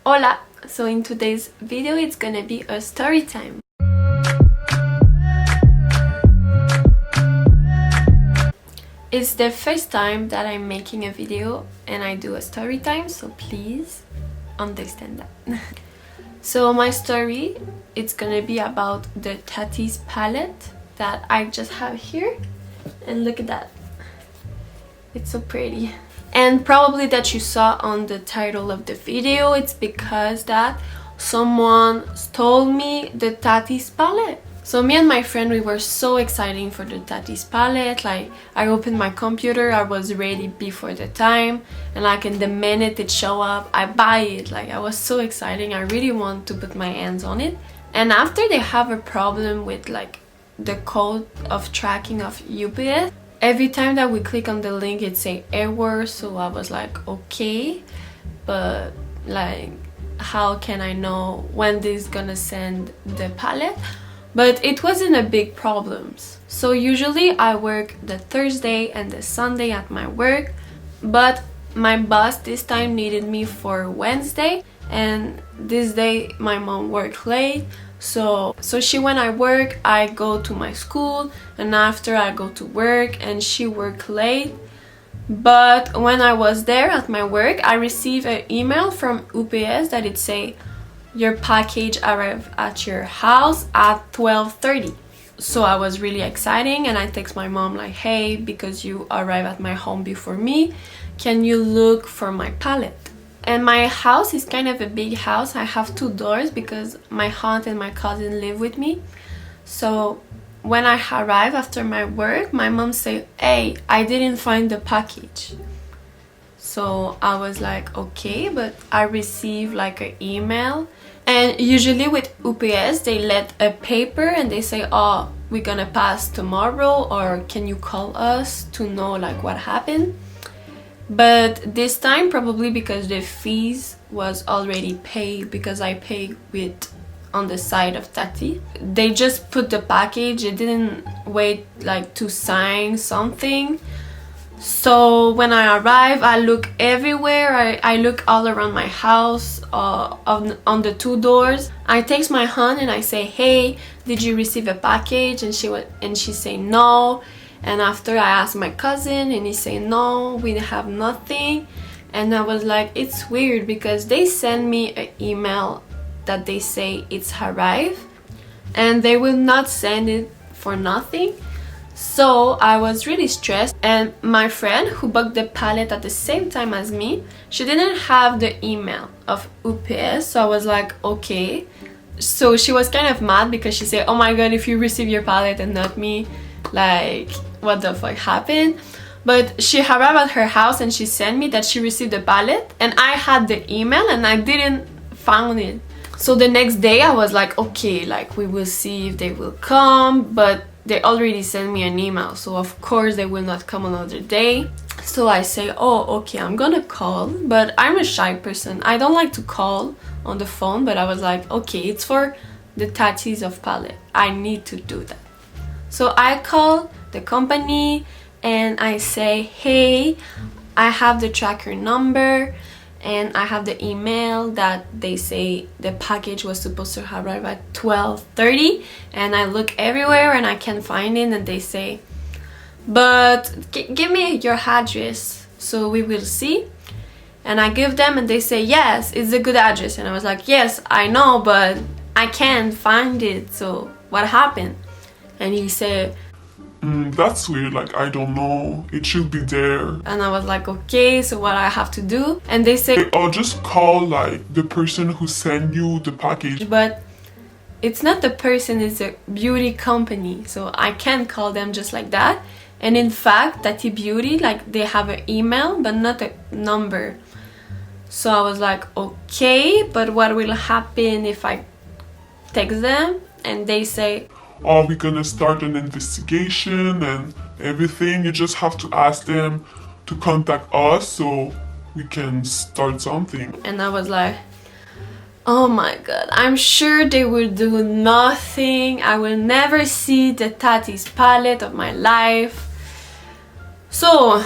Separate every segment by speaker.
Speaker 1: Hola! So in today's video it's gonna be a story time. It's the first time that I'm making a video and I do a story time, so please understand that. So my story, it's gonna be about the Tati'S palette that I just have here. And look at that. It's so pretty. And probably that you saw on the title of the video, it's because that someone stole me the Tati'S palette. So me and my friend, we were so excited for the Tati'S palette. Like, I opened my computer, I was ready before the time, and like in the minute it showed up, I buy it. Like, I was so excited, I really want to put my hands on it. And after they have a problem with like the code of tracking of UPS, every time that we click on the link it say error. So I was like, okay, but like how can I know when this is gonna send the palette? But it wasn't a big problem. So usually I work the Thursday and the Sunday at my work, but my boss this time needed me for Wednesday, and this day my mom worked late. So she, when I work, I go to my school, and after I go to work, and she worked late. But when I was there at my work, I received an email from UPS that it say your package arrived at your house at 12:30. So I was really excited, and I text my mom like, hey, because you arrived at my home before me, can you look for my palette? And my house is kind of a big house. I have 2 doors because my aunt and my cousin live with me. So when I arrive after my work, my mom said, hey, I didn't find the package. So I was like, okay, but I received like an email. And usually with UPS, they let a paper and they say, oh, we're gonna pass tomorrow, or can you call us to know like what happened? But this time, probably because the fees was already paid, because I paid with on the side of Tati, they just put the package. They didn't wait like to sign something. So when I arrive, I look everywhere. I look all around my house, on the 2 doors. I text my aunt and I say, hey, did you receive a package? And she say no. And after I asked my cousin and he said no, we have nothing. And I was like, it's weird, because they send me an email that they say it's arrived and they will not send it for nothing. So I was really stressed, and my friend who bought the palette at the same time as me, she didn't have the email of UPS. So I was like, okay. So she was kind of mad because she said, oh my god, if you receive your palette and not me, like what the fuck happened? But she arrived at her house and she sent me that she received the palette, and I had the email and I didn't found it. So the next day I was like, okay, like we will see if they will come, but they already sent me an email, so of course they will not come another day. So I say, oh okay, I'm gonna call, but I'm a shy person, I don't like to call on the phone. But I was like, okay, it's for the Tati'S of palette, I need to do that. So I call the company and I say, hey, I have the tracker number and I have the email that they say the package was supposed to arrive at 12:30, and I look everywhere and I can't find it, and they say, but give me your address so we will see. And I give them and they say, yes, it's a good address. And I was like, yes, I know, but I can't find it, so what happened? And he said,
Speaker 2: that's weird, like I don't know, it should be there.
Speaker 1: And I was like, okay, so what I have to do? And they say,
Speaker 2: I'll just call like the person who sent you the package.
Speaker 1: But it's not the person, it's a beauty company, so I can't call them just like that. And in fact, Tati Beauty, like they have an email but not a number. So I was like, okay, but what will happen if I text them? And they say,
Speaker 2: oh, we're gonna start an investigation and everything. You just have to ask them to contact us so we can start something.
Speaker 1: And I was like, oh my god, I'm sure they will do nothing. I will never see the Tati'S palette of my life. So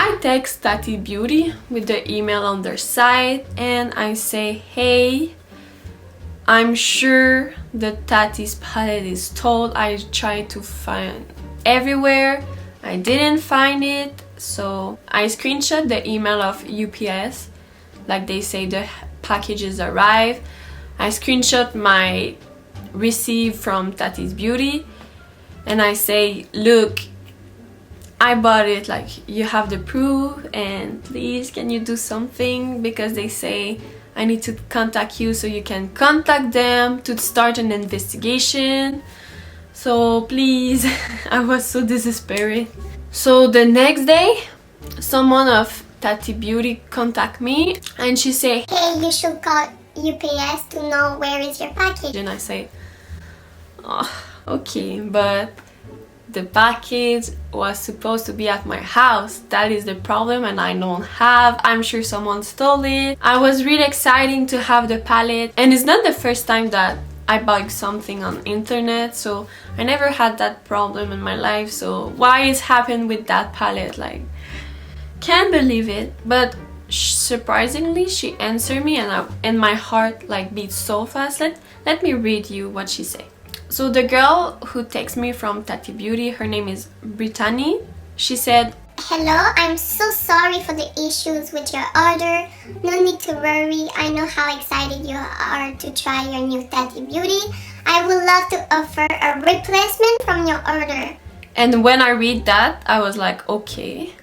Speaker 1: I text Tati Beauty with the email on their site and I say, hey, I'm sure the Tati's palette is stole. I tried to find everywhere. I didn't find it. So I screenshot the email of UPS, like they say the packages arrive. I screenshot my receipt from Tati's Beauty and I say, look, I bought it, like you have the proof and please can you do something, because they say I need to contact you so you can contact them to start an investigation. So please. I was so desperate. So the next day someone of Tati Beauty contact me and she say,
Speaker 3: hey, you should call UPS to know where is your package.
Speaker 1: and I say, oh, okay, but the package was supposed to be at my house. That is the problem, and I don't have. I'm sure someone stole it. I was really excited to have the palette, and it's not the first time that I buy something on internet, so I never had that problem in my life. So why it's happened with that palette? Like, can't believe it. But surprisingly, she answered me, and my heart like beat so fast. Let me read you what she said. So the girl who texts me from Tati Beauty, her name is Brittany. She said,
Speaker 3: hello, I'm so sorry for the issues with your order. No need to worry. I know how excited you are to try your new Tati Beauty. I would love to offer a replacement from your order.
Speaker 1: and when I read that, I was like, okay,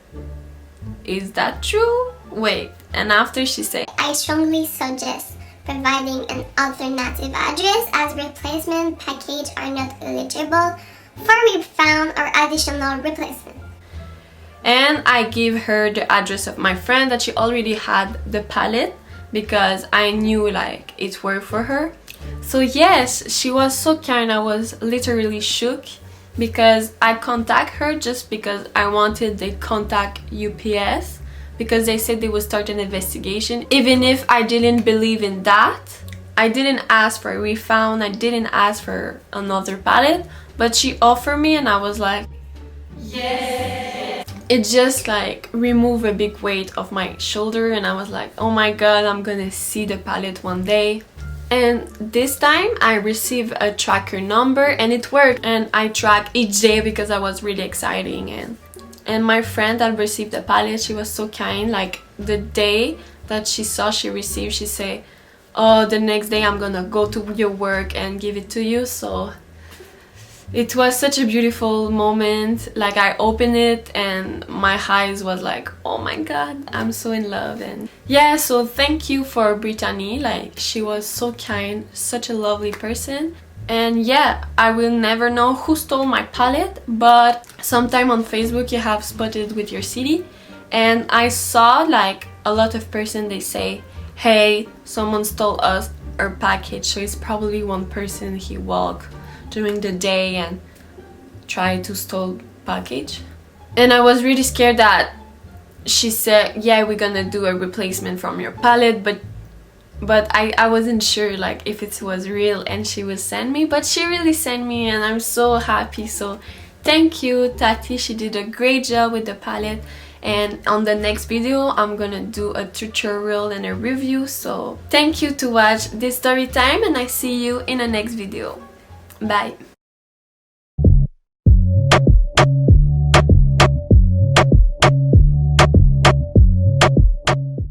Speaker 1: is that true? Wait, and after she said,
Speaker 3: I strongly suggest providing an alternative address, as replacement package are not eligible for refund or additional replacement.
Speaker 1: and I give her the address of my friend that she already had the palette, because I knew like it worked for her. So yes, she was so kind. I was literally shook because I contact her just because I wanted they contact UPS, because they said they would start an investigation. Even if I didn't believe in that, I didn't ask for a refund, I didn't ask for another palette, but she offered me and I was like, yes. It just like removed a big weight off my shoulder, and I was like, oh my god, I'm gonna see the palette one day. And this time I received a tracker number and it worked, and I tracked each day because I was really exciting. And my friend that received the palette, she was so kind. Like the day that she saw she received, she said, oh, the next day I'm gonna go to your work and give it to you. So it was such a beautiful moment. Like I opened it and my eyes was like, oh my god, I'm so in love. And yeah, so thank you for Brittany. Like she was so kind, such a lovely person. And yeah, I will never know who stole my palette, but sometime on Facebook you have spotted with your city, and I saw like a lot of person, they say, hey, someone stole us our package. So it's probably one person, he walked during the day and tried to steal package. And I was really scared that she said, yeah, we're gonna do a replacement from your palette, but I wasn't sure like if it was real and she would send me, but she really sent me and I'm so happy. So thank you, Tati. She did a great job with the palette, and on the next video I'm gonna do a tutorial and a review. So thank you to watch this story time, and I see you in the next video. Bye.